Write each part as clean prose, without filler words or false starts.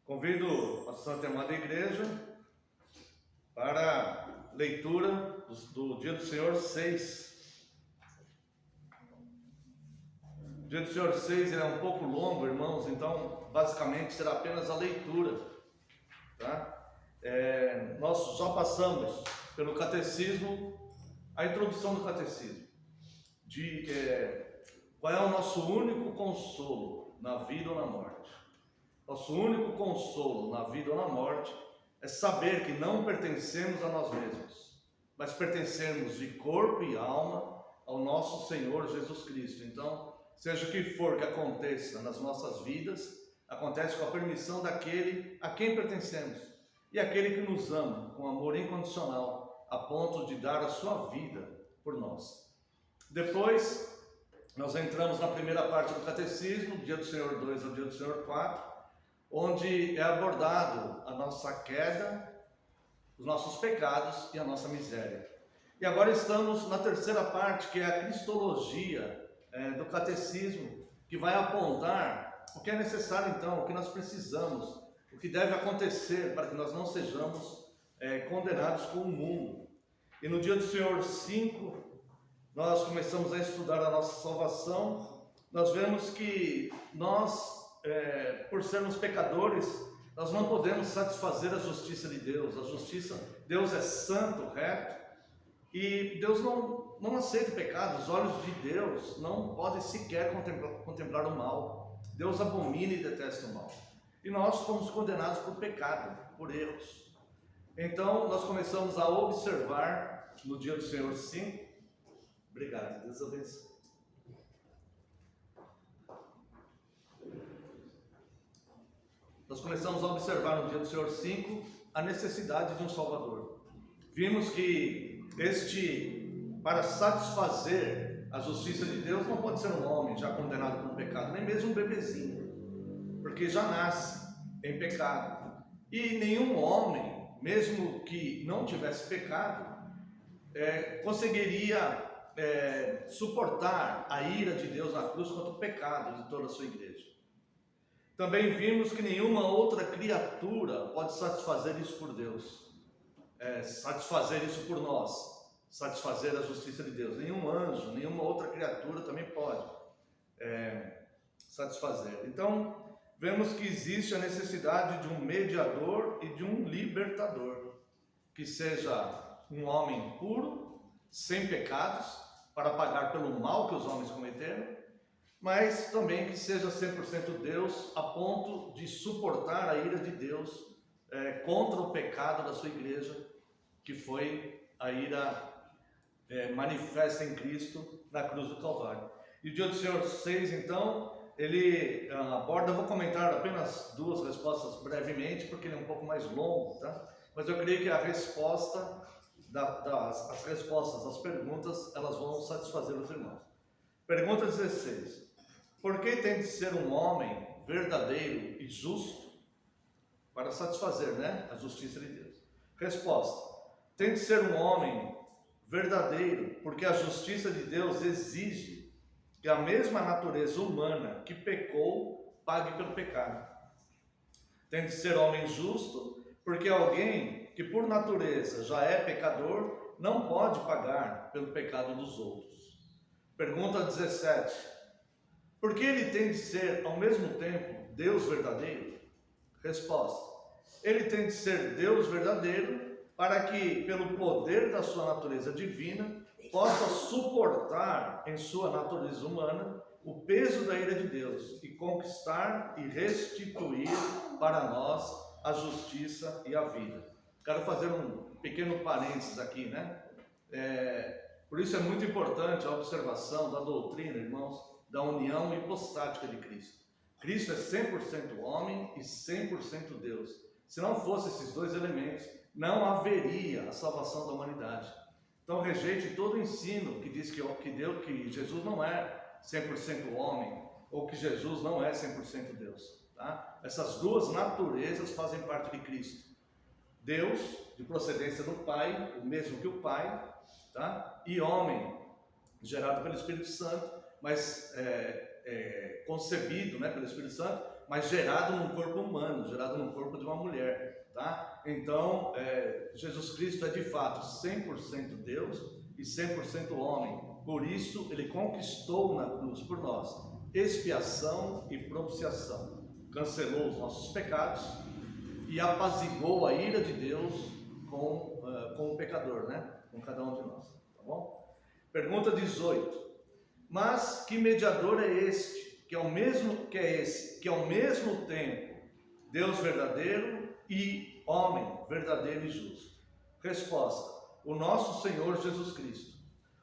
Convido a Santa Amada Igreja para a leitura do Dia do Senhor 6. O Dia do Senhor 6 é um pouco longo, irmãos, então basicamente será apenas a leitura, tá? Nós já passamos pelo catecismo, a introdução do catecismo, de qual é o nosso único consolo na vida ou na morte. Nosso único consolo na vida ou na morte é saber que não pertencemos a nós mesmos, mas pertencemos de corpo e alma ao nosso Senhor Jesus Cristo. Então, seja o que for que aconteça nas nossas vidas, acontece com a permissão daquele a quem pertencemos e aquele que nos ama com amor incondicional, a ponto de dar a sua vida por nós. Depois, nós entramos na primeira parte do catecismo, Dia do Senhor 2 ao Dia do Senhor 4, onde é abordado a nossa queda, os nossos pecados e a nossa miséria. E agora estamos na terceira parte, que é a cristologia do catecismo, que vai apontar o que é necessário então, o que nós precisamos, o que deve acontecer para que nós não sejamos condenados com o mundo. E no Dia do Senhor 5, nós começamos a estudar a nossa salvação. Nós vemos que nós, por sermos pecadores, nós não podemos satisfazer a justiça de Deus. Deus é santo, reto, e Deus não aceita o pecado. Os olhos de Deus não podem sequer contemplar o mal. Deus abomina e detesta o mal. E nós fomos condenados por pecado, por erros. Então, nós começamos a observar no Dia do Senhor 5. Obrigado, Deus abençoe. Nós começamos a observar no Dia do Senhor 5 a necessidade de um Salvador. Vimos que para satisfazer a justiça de Deus, não pode ser um homem já condenado por um pecado, nem mesmo um bebezinho, porque já nasce em pecado. E nenhum homem, mesmo que não tivesse pecado, conseguiria suportar a ira de Deus na cruz contra o pecado de toda a sua igreja. Também vimos que nenhuma outra criatura pode satisfazer isso por Deus, satisfazer isso por nós, satisfazer a justiça de Deus. Nenhum anjo, nenhuma outra criatura também pode satisfazer. Então, vemos que existe a necessidade de um mediador e de um libertador, que seja um homem puro, sem pecados, para pagar pelo mal que os homens cometeram, mas também que seja 100% Deus, a ponto de suportar a ira de Deus contra o pecado da sua igreja, que foi a ira manifesta em Cristo na cruz do Calvário. E o Dia do Senhor 6, então, ele aborda, eu vou comentar apenas duas respostas brevemente, porque ele é um pouco mais longo, tá? Mas eu creio que a resposta, as respostas às perguntas, elas vão satisfazer os irmãos. Pergunta 16. Por que tem de ser um homem verdadeiro e justo para satisfazer, a justiça de Deus? Resposta. Tem de ser um homem verdadeiro porque a justiça de Deus exige que a mesma natureza humana que pecou pague pelo pecado. Tem de ser homem justo porque alguém que por natureza já é pecador não pode pagar pelo pecado dos outros. Pergunta 17. Por que ele tem de ser ao mesmo tempo Deus verdadeiro? Resposta. Ele tem de ser Deus verdadeiro para que, pelo poder da sua natureza divina, possa suportar em sua natureza humana o peso da ira de Deus e conquistar e restituir para nós a justiça e a vida. Quero fazer um pequeno parênteses aqui, por isso é muito importante a observação da doutrina, irmãos, da união hipostática de Cristo. Cristo é 100% homem e 100% Deus. Se não fossem esses dois elementos, não haveria a salvação da humanidade. Então rejeite todo o ensino que diz que Jesus não é 100% homem, ou que Jesus não é 100% Deus. Tá? Essas duas naturezas fazem parte de Cristo. Deus, de procedência do Pai, o mesmo que o Pai, tá? E homem, gerado pelo Espírito Santo, mas concebido pelo Espírito Santo, mas gerado num corpo humano, gerado num corpo Tá? Então, Jesus Cristo é de fato 100% Deus e 100% homem. Por isso, ele conquistou na cruz por nós expiação e propiciação. Cancelou os nossos pecados e apaziguou a ira de Deus com o pecador, né? Com cada um de nós. Tá bom? Pergunta 18. Mas que mediador é este, que ao mesmo tempo Deus verdadeiro e homem verdadeiro e justo? Resposta: o nosso Senhor Jesus Cristo,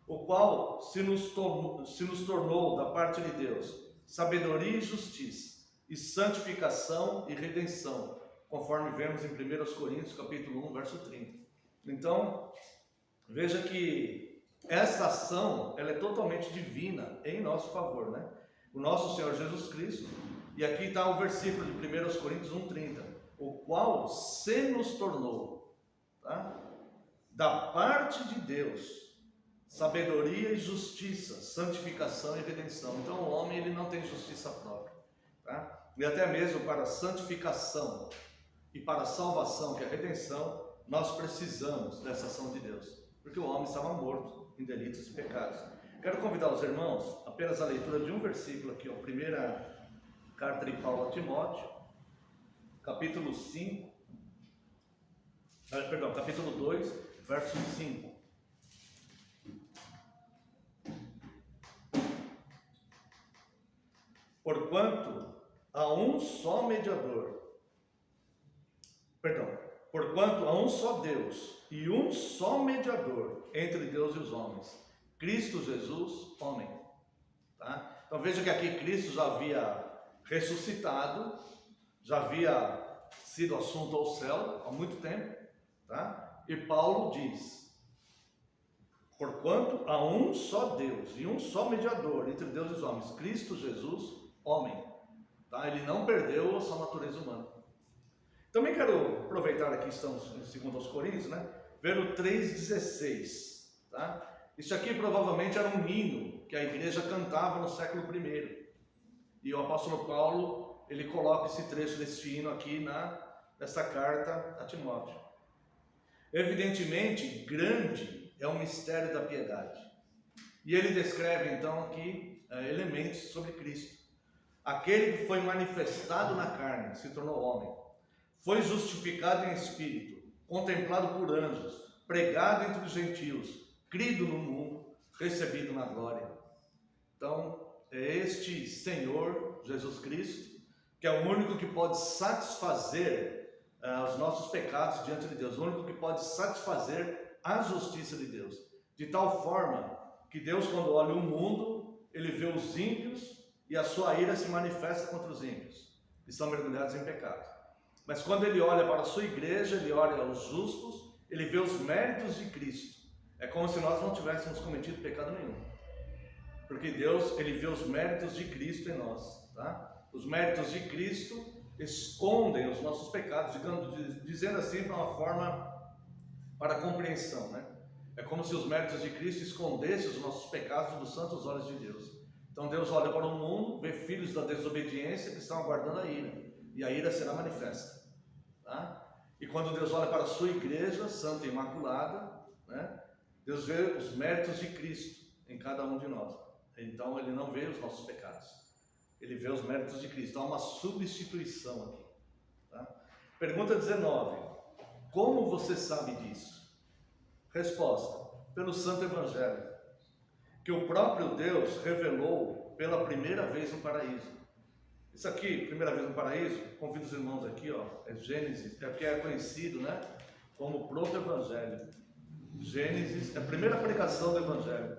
o qual se nos tornou da parte de Deus sabedoria e justiça, e santificação e redenção, conforme vemos em 1 Coríntios capítulo 1, verso 30. Então, veja que essa ação, ela é totalmente divina em nosso favor, né? O nosso Senhor Jesus Cristo, e aqui está o versículo de 1 Coríntios 1,30, o qual se nos tornou, tá? Da parte de Deus, sabedoria e justiça, santificação e redenção. Então o homem, ele não tem justiça própria, tá? E até mesmo para a santificação e para a salvação, que é a redenção, nós precisamos dessa ação de Deus, porque o homem estava morto em delitos e pecados. Quero convidar os irmãos apenas a leitura de um versículo aqui, a primeira carta de Paulo a Timóteo, capítulo 2, verso 5. Porquanto há um só Deus e um só mediador entre Deus e os homens, Cristo Jesus, homem. Tá? Então veja que aqui Cristo já havia ressuscitado, já havia sido assunto ao céu há muito tempo, tá? E Paulo diz: porquanto há um só Deus e um só mediador entre Deus e os homens, Cristo Jesus, homem. Tá? Ele não perdeu a sua natureza humana. Também quero aproveitar aqui, estamos em 2 Coríntios, né? Ver o 3,16. Tá? Isso aqui provavelmente era um hino que a igreja cantava no século I. E o apóstolo Paulo, ele coloca esse trecho desse hino aqui nessa carta a Timóteo. Evidentemente, grande é o mistério da piedade. E ele descreve então aqui elementos sobre Cristo. Aquele que foi manifestado na carne, se tornou homem, foi justificado em espírito, contemplado por anjos, pregado entre os gentios, crido no mundo, recebido na glória. Então, é este Senhor Jesus Cristo, que é o único que pode satisfazer os nossos pecados diante de Deus, o único que pode satisfazer a justiça de Deus, de tal forma que Deus, quando olha o mundo, ele vê os ímpios e a sua ira se manifesta contra os ímpios, que estão mergulhados em pecado. Mas quando ele olha para a sua igreja, ele olha aos justos, ele vê os méritos de Cristo. É como se nós não tivéssemos cometido pecado nenhum, porque Deus, ele vê os méritos de Cristo em nós, tá? Os méritos de Cristo escondem os nossos pecados, dizendo assim para uma forma para compreensão, né? É como se os méritos de Cristo escondessem os nossos pecados dos santos olhos de Deus. Então Deus olha para o mundo, vê filhos da desobediência que estão aguardando a ira, e a ira será manifesta, tá? E quando Deus olha para a sua igreja santa e imaculada, né? Deus vê os méritos de Cristo em cada um de nós. Então ele não vê os nossos pecados, ele vê os méritos de Cristo. Há uma substituição aqui, tá? Pergunta 19. Como você sabe disso? Resposta: pelo Santo Evangelho, que o próprio Deus revelou pela primeira vez no paraíso. Isso aqui, primeira vez no paraíso, convido os irmãos aqui, ó, é Gênesis, é porque é conhecido, né, como proto-evangelho. Gênesis é a primeira pregação do Evangelho,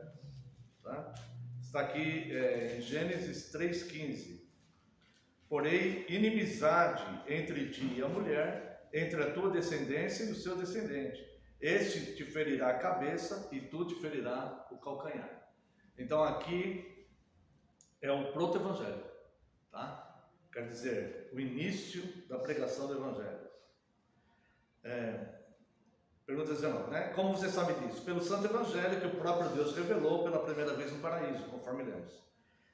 tá? Está aqui em Gênesis 3,15. Porém, inimizade entre ti e a mulher, entre a tua descendência e o seu descendente. Este te ferirá a cabeça e tu te ferirá o calcanhar. Então aqui é o proto-evangelho, tá? Quer dizer, o início da pregação do Evangelho. Pergunta 19, né? Como você sabe disso? Pelo Santo Evangelho que o próprio Deus revelou pela primeira vez no paraíso, conforme lemos.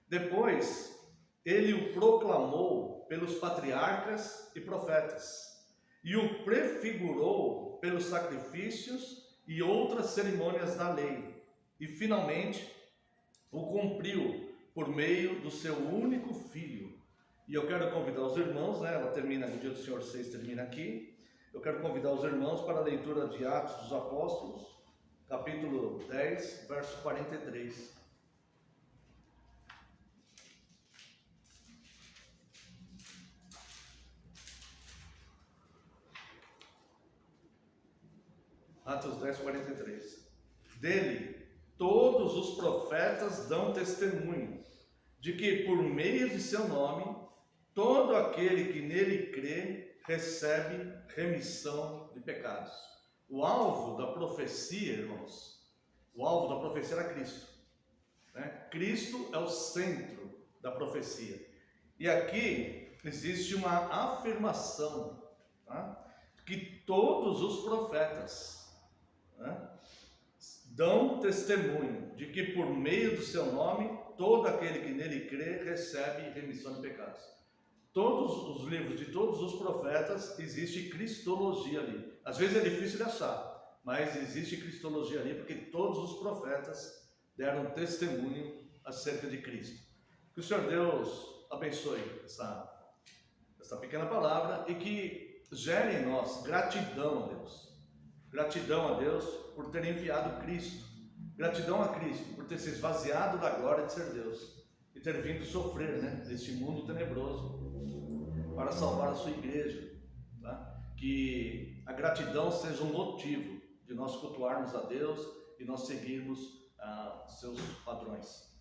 Depois, ele o proclamou pelos patriarcas e profetas. e o prefigurou pelos sacrifícios e outras cerimônias da lei, e finalmente o cumpriu por meio do seu único Filho. E eu quero convidar os irmãos, né? Ela termina, o Dia do Senhor 6 termina aqui. Eu quero convidar os irmãos para a leitura de Atos dos Apóstolos, capítulo 10, verso 43. Atos 10, 43. Dele, todos os profetas dão testemunho de que, por meio de seu nome, todo aquele que nele crê recebe remissão de pecados. O alvo da profecia, irmãos, o alvo da profecia era Cristo, né? Cristo é o centro da profecia. E aqui existe uma afirmação, tá? Que todos os profetas, né, dão testemunho de que por meio do seu nome, todo aquele que nele crê recebe remissão de pecados. Todos os livros de todos os profetas existe cristologia ali. Às vezes é difícil de achar, mas existe cristologia ali porque todos os profetas deram testemunho acerca de Cristo. Que o Senhor Deus abençoe essa pequena palavra e que gere em nós gratidão a Deus. Gratidão a Deus por ter enviado Cristo. Gratidão a Cristo por ter se esvaziado da glória de ser Deus e ter vindo sofrer, né, neste mundo tenebroso para salvar a sua igreja. Tá? Que a gratidão seja um motivo de nós cultuarmos a Deus e nós seguirmos seus padrões.